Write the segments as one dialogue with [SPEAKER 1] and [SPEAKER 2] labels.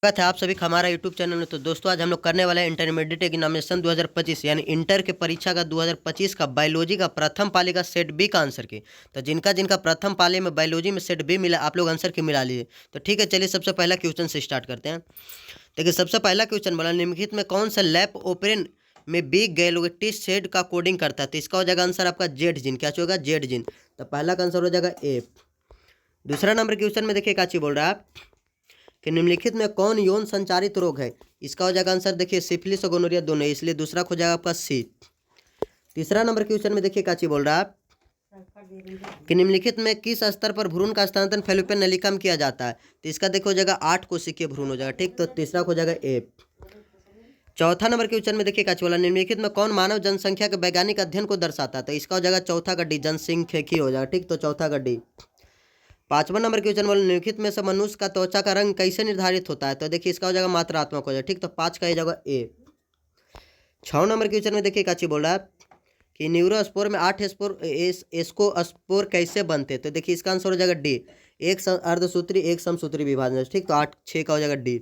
[SPEAKER 1] स्वागत है आप सभी का हमारा यूट्यूब चैनल में। तो दोस्तों आज हम लोग करने वाले हैं इंटरमीडिएट एग्जामिनेशन 2025 यानी इंटर के परीक्षा का 2025 का बायोलॉजी का प्रथम पाली का सेट बी का आंसर की। तो जिनका जिनका प्रथम पाली में बायोलॉजी में सेट बी मिला आप लोग आंसर की मिला लीजिए। तो ठीक है, चलिए सबसे पहला क्वेश्चन से स्टार्ट करते हैं। देखिए सबसे पहला क्वेश्चन बोला निम्नलिखित में कौन सा लैप ओपरेन में बी गैलोगेटी सेड का कोडिंग करता है। तो इसका हो जाएगा आंसर आपका जेड जिन। क्या होगा? जेड जिन। तो पहला का आंसर हो जाएगा ए। दूसरा नंबर क्वेश्चन में देखिए काची बोल रहा है कि निम्नलिखित में कौन यौन संचारित रोग है। इसका हो जाएगा आंसर देखिए सिफिलिस और गोनोरिया दोनों, इसलिए दूसरा हो जाएगा आपका सी। तीसरा नंबर क्वेश्चन में देखिए काची बोल रहा है कि निम्नलिखित में किस स्तर पर भ्रूण का स्थानांतरण फैलोपियन नलिका में किया जाता है। तो इसका देखो हो जाएगा 8 कोशिकीय भ्रूण हो जाएगा। ठीक, तो तीसरा हो जाएगा ए। चौथा नंबर क्वेश्चन में देखिए काची बोला निम्नलिखित में कौन मानव जनसंख्या के वैज्ञानिक अध्ययन को दर्शाता है। तो इसका हो जाएगा चौथा का डी, जनसंख्यिकी हो जाएगा। ठीक, तो चौथा का डी। पांचवा नंबर क्वेश्चन बोले निम्नलिखित में से मनुष्य का त्वचा का रंग कैसे निर्धारित होता है। तो देखिए इसका हो जाएगा मात्रात्मक हो जाएगा। ठीक, तो 5 का हो जाएगा ए। 6 नंबर क्वेश्चन में देखिए काची बोल रहा है कि न्यूरोस्पोर में 8 स्पोर एस्को स्पोर कैसे बनते हैं। तो देखिए इसका आंसर हो जाएगा डी, एक अर्धसूत्री एक समसूत्री विभाजन। ठीक, तो 8 6 का हो जाएगा डी।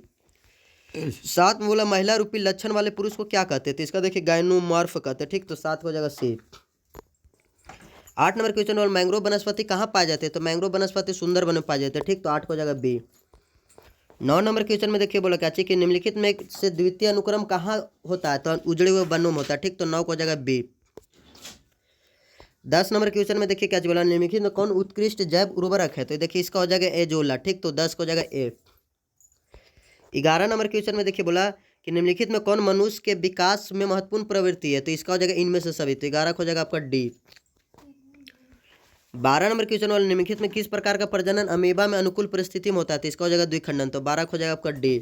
[SPEAKER 1] 7 में बोला महिला रूपी लक्षण वाले पुरुष को क्या कहते हैं। तो इसका देखिए गायनोमॉर्फ कहते हैं। ठीक, तो 7 हो जाएगा सी। 8 नंबर क्वेश्चन और मैंग्रोव वनस्पति कहाँ पाए जाते हैं। तो मैंग्रोव वनस्पति सुंदरबन में पाए जाते हैं। ठीक, तो 8 हो जाएगा बी। 9 नंबर क्वेश्चन में देखिए बोला क्या चाहिए कि निम्नलिखित में से द्वितीय अनुक्रम कहाँ होता है। तो उजड़े हुए वनों में होता है। ठीक, तो 9 को हो जाएगा बी। 10 नंबर क्वेश्चन में देखिए क्या बोला निम्नलिखित में कौन उत्कृष्ट जैव उर्वरक है। तो देखिए इसका हो जाएगा एजोला। ठीक, तो 10 को हो जाएगा ए। 11 नंबर क्वेश्चन में देखिए बोला कि निम्नलिखित में कौन मनुष्य के विकास में महत्वपूर्ण प्रवृत्ति है। तो इसका हो जाएगा इनमें से सभी। तो 11 को हो जाएगा आपका डी। 12 नंबर क्वेश्चन वाले निम्नलिखित में किस प्रकार का प्रजनन अमीबा में अनुकूल परिस्थिति में होता है। तो इसका हो जाएगा द्विखंडन। तो 12 हो जाएगा आपका डी।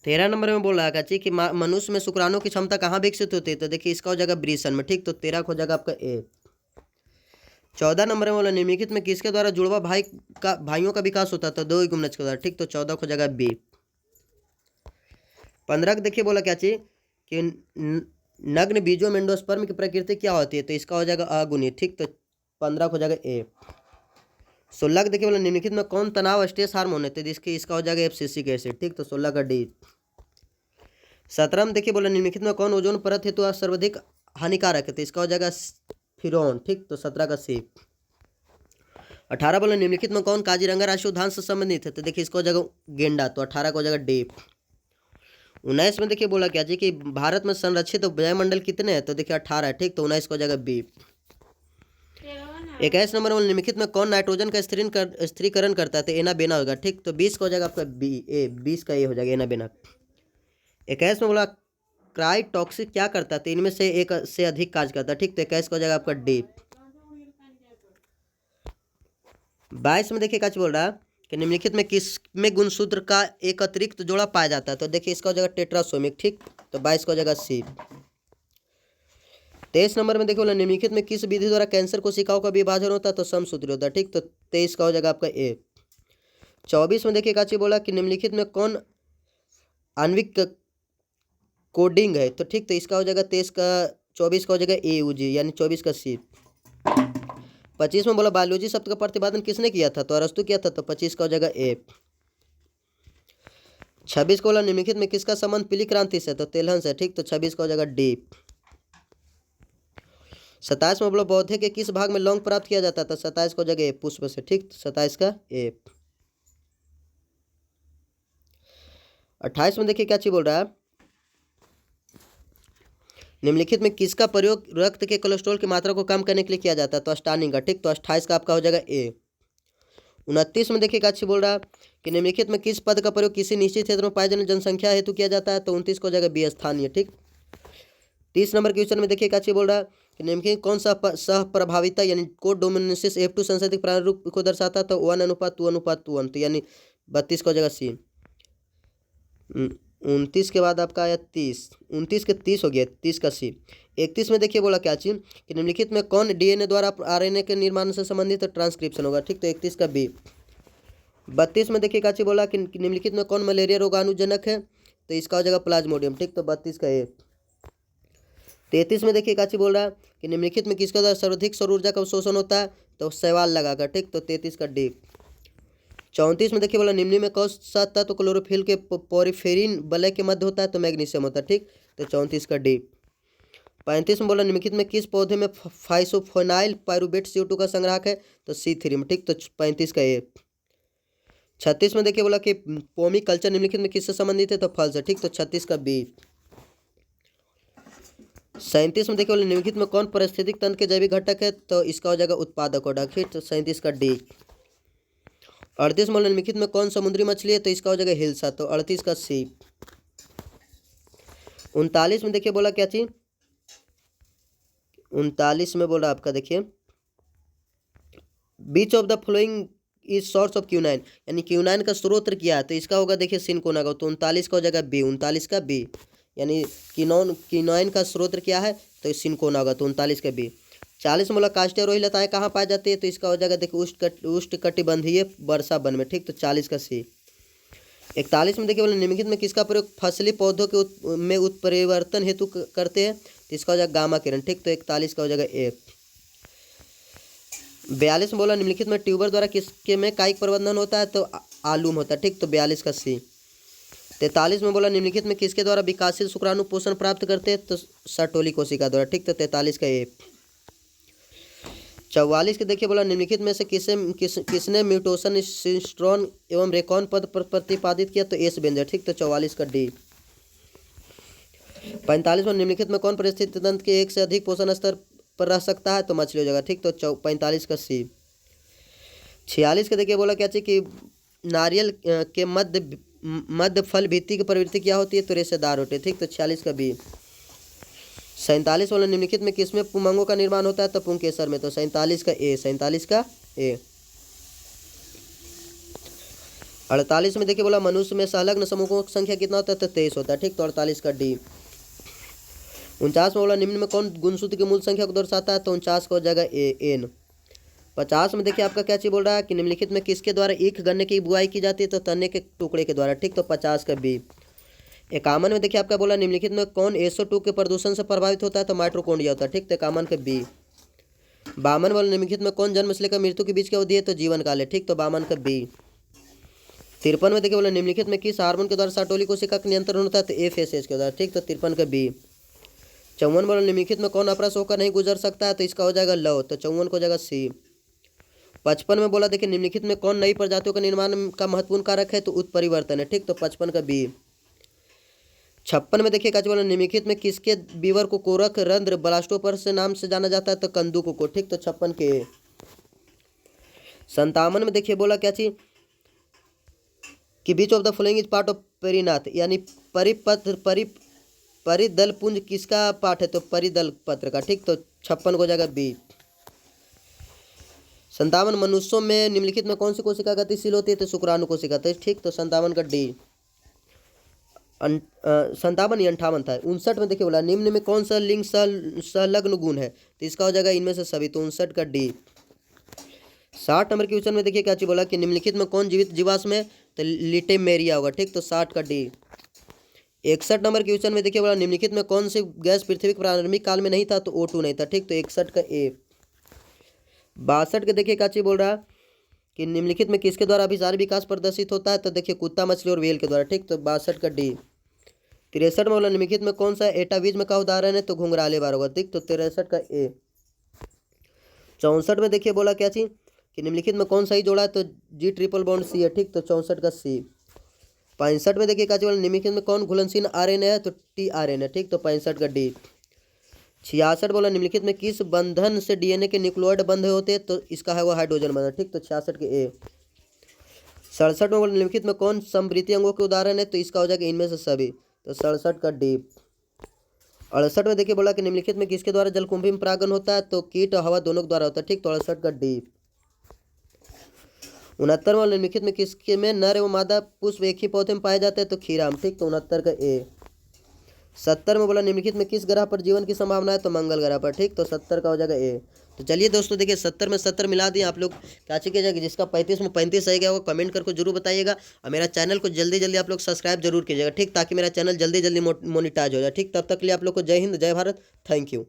[SPEAKER 1] 13 नंबर में बोल रहा है कि मनुष्य में शुक्राणु की क्षमता कहाँ विकसित होती है। तो देखिए इसका हो जाएगा ब्रीसन में। ठीक, तो 13 हो जाएगा आपका ए। 14 नंबर में बोला निम्नलिखित में किसके द्वारा जुड़वा भाइयों का विकास होता है। तो 2 गुणज के द्वारा। ठीक, तो 14 हो जाएगा बी। 15 देखिए बोला क्या चाहिए कि नग्न बीजों में एंडोस्पर्म की प्रकृति क्या होती है। तो इसका हो जाएगा अगुणी। ठीक, तो 15 हो जाएगा ए। 16 देखिए बोला निम्नलिखित में कौन तनाव स्ट्रेस हार्मोन है। तो इसका हो जाएगा एफसीसी एसिड। ठीक, तो 16 का डी। 17 में देखिए बोला निम्नलिखित में कौन ओजोन परत है तो सर्वाधिक हानिकारक है। तो इसका हो जाएगा फिरौन। ठीक, तो 17 का सी। 18 बोला निम्नलिखित में कौन काजीरंगा राष्ट्रीय उद्यान से संबंधित है। तो देखिए इसका हो जाएगा गेंडा। तो 18 का हो जाएगा डी। 19 में देखिए बोला क्या जी कि भारत में संरक्षित वायुमंडल कितने हैं। तो देखिए 18 है। ठीक, तो 19 को हो जाएगा बी। 21 नंबर में निम्नलिखित में कौन नाइट्रोजन का स्थिरीकरण करता है। तो एना बेना होगा। ठीक, तो 20 का हो जाएगा आपका बी ए। 20 का ए हो जाएगा एना बेना। 21 में बोला क्राइटॉक्सिक क्या करता है। तो इनमें से एक से अधिक कार्य करता है। ठीक, तो 21 का हो जाएगा आपका डी। 22 में देखिए क्या बोल रहा है कि निम्नलिखित में किस में गुणसूत्र का एक अतिरिक्त जोड़ा पाया जाता है। तो देखिए इसका हो जाएगा टेट्रासोमिक। ठीक, तो 22 का हो जाएगा सी। 23 नंबर में देखिए बोला निम्नलिखित में किस विधि द्वारा कैंसर कोशिकाओं का विभाजन होता है। तो समसूत्री होता है। ठीक, तो 23 का हो जाएगा आपका ए। 24 में देखिए काची बोला कि निम्नलिखित में कौन आणविक कोडिंग है। तो ठीक, तो इसका हो जाएगा 23 का 24 का हो जाएगा ए यू जी यानी 24 का सी। 25 में बोला बायोलॉजी शब्द का प्रतिपादन किसने किया था। तो अरस्तु किया था। तो 25 का हो जाएगा ए। 26 को बोला निम्नलिखित में किसका संबंध पीली क्रांति से। तो तेलहन से। ठीक, तो 26 का हो जाएगा डी। 27 में बोला पौधे के किस भाग में लौंग प्राप्त किया जाता है। तो 27 को हो जाएगा ए पुष्प से। ठीक, 27 का ए। 28 में देखिए क्या चीज बोल रहा है निम्नलिखित में किसका प्रयोग रक्त के कोलेस्ट्रॉल की मात्रा को कम करने के लिए किया जाता है। तो स्टानिन का। ठीक, तो 28 का आपका हो जाएगा ए। 29 में देखिए काची बोल रहा है कि निम्नलिखित में किस पद का प्रयोग किसी निश्चित क्षेत्र में पाए जाने जनसंख्या हेतु किया जाता है। तो 29 को हो जाएगा बी स्थानीय। ठीक, 30 नंबर क्वेश्चन में देखिए काची बोल रहा है कि निम्नलिखित कौन सा सह प्रभाविता यानी कोड डोमिनेंसिस F2 संशोधित प्रारूप को दर्शाता है। तो 1:2:1 तो यानी 32 को हो जाएगा सी। 29 के बाद आपका आया 30, 29 के 30 हो गया 30 का सी। 31 में देखिए बोला क्या चीज कि निम्नलिखित में कौन डीएनए द्वारा आरएनए के निर्माण से संबंधित ट्रांसक्रिप्शन होगा। ठीक, तो 31 का बी। 32 में देखिए क्या चीज बोला कि निम्नलिखित में कौन मलेरिया रोगाणुजनक है। तो इसका हो जाएगा प्लाज्मोडियम। ठीक, तो 32 का ए। 33 में देखिए क्या चीज बोल रहा है कि निम्नलिखित में किसका द्वारा सर्वाधिक सौर ऊर्जा का अवशोषण होता है। तो शैवाल लगाकर। ठीक, तो 33 का डी। 34 में देखिए बोला निम्न में कौन सा तत्व क्लोरोफिल के पोरिफेरिन वलय के मध्य होता है, तो मैग्नीशियम होता है, ठीक। तो 34 का डी। 35 में बोला निम्नलिखित में किस पौधे में फाइसोफोनाइल पाइरुवेट CO2 का संग्राहक है, तो C3 में, ठीक। तो 35 का ए। 36 में देखिए बोला कि पोमी कल्चर निम्नलिखित में किससे संबंधित है, तो फल से, ठीक। तो 36 का बी। 37 में देखिए बोला निम्नलिखित में कौन पारिस्थितिक तंत्र के जैविक घटक है, तो इसका हो जाएगा उत्पादक और ठीक। तो 37 का डी। 38 में निम्नलिखित में कौन समुद्री मछली है, तो इसका हो जाएगा हिल्सा, तो 38 का सी। 39 में देखिए बोला क्या चीज, 39 में बोला आपका देखिए which of the following is source of quinine, यानी क्यूनाइन का स्रोत क्या है, तो इसका होगा देखिए सिनकोना का, तो 39 का हो जाएगा बी। 39 का बी, यानी क्यूनाइन का स्रोत क्या है, तो सिनकोना होगा, तो 39 का बी। 40 में बोला काष्ठीय रोही लताएं कहाँ पाई जाती है, तो इसका हो जाएगा देखिए उष्णकटिबंधीय वर्षा वन में, ठीक। तो 40 का सी। 41 में देखिए बोले निम्नलिखित में किसका प्रयोग फसली पौधों के में उत्परिवर्तन हेतु करते हैं, तो इसका हो जाएगा गामा किरण, ठीक। तो 41 का हो जाएगा ए। 42 में बोला निम्नलिखित में ट्यूबर द्वारा किसके में कायिक प्रबंधन होता है, तो आलू में होता है, ठीक। तो 42 का सी। 43 में बोला निम्नलिखित में किसके द्वारा विकासशील शुक्राणु पोषण प्राप्त करते हैं, तो सर्टोली कोशिका द्वारा, ठीक। तो 43 का ए। 44 के देखिए बोला निम्नलिखित में से किसने म्यूटेशन सिस्ट्रॉन एवं रेकॉन पद पर प्रतिपादित किया, तो एस बेंजर, ठीक। तो 44 का डी। 45 में निम्नलिखित में कौन परिस्थिति तंत्र के एक से अधिक पोषण स्तर पर रह सकता है, तो मछली हो जाएगा, ठीक। तो 45 का सी। 46 के देखिए बोला क्या चाहिए कि नारियल के मध्य फल भित्ति की प्रवृत्ति क्या होती है, तो रेशेदार होती है, ठीक। तो 46 का बी। 47 वाला निम्नलिखित में किसमें पुंगों का निर्माण होता है, तो पुंकेसर में, तो 47 का ए। 47 का ए। 48 में देखिए बोला मनुष्य में संलग्न समूहों की संख्या कितना होता है, तो 23 होता है, ठीक। तो 48 का डी। 49 में बोला निम्न में कौन गुणसूत्र की मूल संख्या को दर्शाता है, तो 49 का हो जाएगा ए एन। 50 में देखिए आपका क्या चीज बोल रहा है कि निम्नलिखित में किसके द्वारा ईख गन्ने की बुआई की जाती है, तो तने के टुकड़े के द्वारा, ठीक। तो 50 का बी। 51 में देखिए आपका बोला निम्नलिखित में कौन SO2 के प्रदूषण से प्रभावित होता है, तो माइटोकॉन्ड्रिया होता है, ठीक। तो 51 का बी। 52 वाले निम्नलिखित में कौन जन्म से लेकर मृत्यु के बीच की अवधि है, तो जीवन काल है, ठीक। तो 52 का बी। 53 में देखिए बोला निम्नलिखित में किस हार्मोन के द्वारा सर्टोली कोशिका का नियंत्रण होता है, तो FSH के द्वारा, ठीक। तो 53 का बी। 54 वाला निम्नलिखित में कौन अपरस होकर नहीं गुजर सकता है, तो इसका हो जाएगा लव, तो 54 को हो जाएगा सी। 55 में बोला देखिए निम्नलिखित में कौन नई प्रजातियों के निर्माण का महत्वपूर्ण कारक है, तो उत्परिवर्तन है, ठीक। तो 55 का बी। 56 में देखिए बोला निम्नलिखित में किसके बीवर को कोरक रंध्र ब्लास्टोपर से नाम से जाना जाता है, तो कंदुक को, ठीक। तो 56 के। 57 में देखिए बोला क्या चीज कि which of the following is part of perianth, यानी परिदल पुंज किसका पार्ट है, तो परिदल पत्र का, ठीक। तो 56 को हो जाएगा बी। 57 मनुष्यों में निम्नलिखित में कौन सी कोशिका गतिशील होती है, तो शुक्राणु कोशिका, तो ठीक। तो 57 का डी। 57 या 58 था। 59 में देखिए बोला निम्न में कौन सा लिंग संलग्न गुण है, तो इसका हो जाएगा इनमें से सभी, तो 59 का डी। 60 नंबर क्वेश्चन में देखिए क्या चीज बोला कि निम्नलिखित में कौन जीवित जीवाश्म है, तो लिटेमेरिया होगा, ठीक। तो 60 का डी। 61 नंबर क्वेश्चन में देखिए बोला निम्नलिखित में कौन सी गैस पृथ्वी के प्रारंभिक काल में नहीं था, तो O2 नहीं था, ठीक। तो 61 का ए। 62 के देखिए क्या चीज बोल रहा है कि निम्नलिखित में किसके द्वारा अभिसारी विकास प्रदर्शित होता है, तो देखिए कुत्ता मछली और वेल के द्वारा, ठीक। तो 62 का डी। 63 में बोला निम्नलिखित में कौन सा एटाविज्म का उदाहरण है, तो घुंघराले बार होगा, ठीक। तो 63 का ए। 64 में देखिए बोला क्या चीज कि निम्नलिखित में कौन सही जोड़ा है, तो G ट्रिपल बॉन्ड सी है, ठीक। तो 64 का सी। 65 में देखिए क्या चीज बोला निम्नलिखित में कौन घुलनशील RNA है, तो tRNA है, ठीक। तो 65 का डी। 66 बोला निम्नलिखित में किस बंधन से DNA के न्यूक्लियोइड बंध होते हैं, तो इसका है वो हाइड्रोजन बंधन, ठीक। तो 66 के ए। 67 में बोला निम्नलिखित में कौन समवृत्तीय अंगों के उदाहरण है, तो इसका हो जाएगा इनमें से सभी, तो 67 का डी। 68 में देखिए बोला कि निम्नलिखित में किसके द्वारा जलकुंभी में परागण होता है, तो कीट और हवा दोनों के द्वारा होता है, ठीक। तो 68 का डी। 69 में निम्नलिखित में किसके में नर एवं मादा पुष्प एक ही पौधे में पाए जाते हैं, तो खीरा में, ठीक। तो 69 का ए। 70 में बोला निम्नलिखित में किस ग्रह पर जीवन की संभावना है, तो मंगल ग्रह पर, ठीक। तो 70 का हो जाएगा ए। तो चलिए दोस्तों देखिए 70 में 70 मिला दिए आप लोग, क्या कीजिएगा कि जिसका 35 में 35 सही गया होगा कमेंट करके जरूर बताइएगा, और मेरा चैनल को जल्दी जल्दी आप लोग सब्सक्राइब जरूर कीजिएगा, ठीक। ताकि मेरा चैनल जल्दी जल्दी मोनिटाइज हो जाए, ठीक। तब तक के लिए आप लोग को जय हिंद जय भारत, थैंक यू।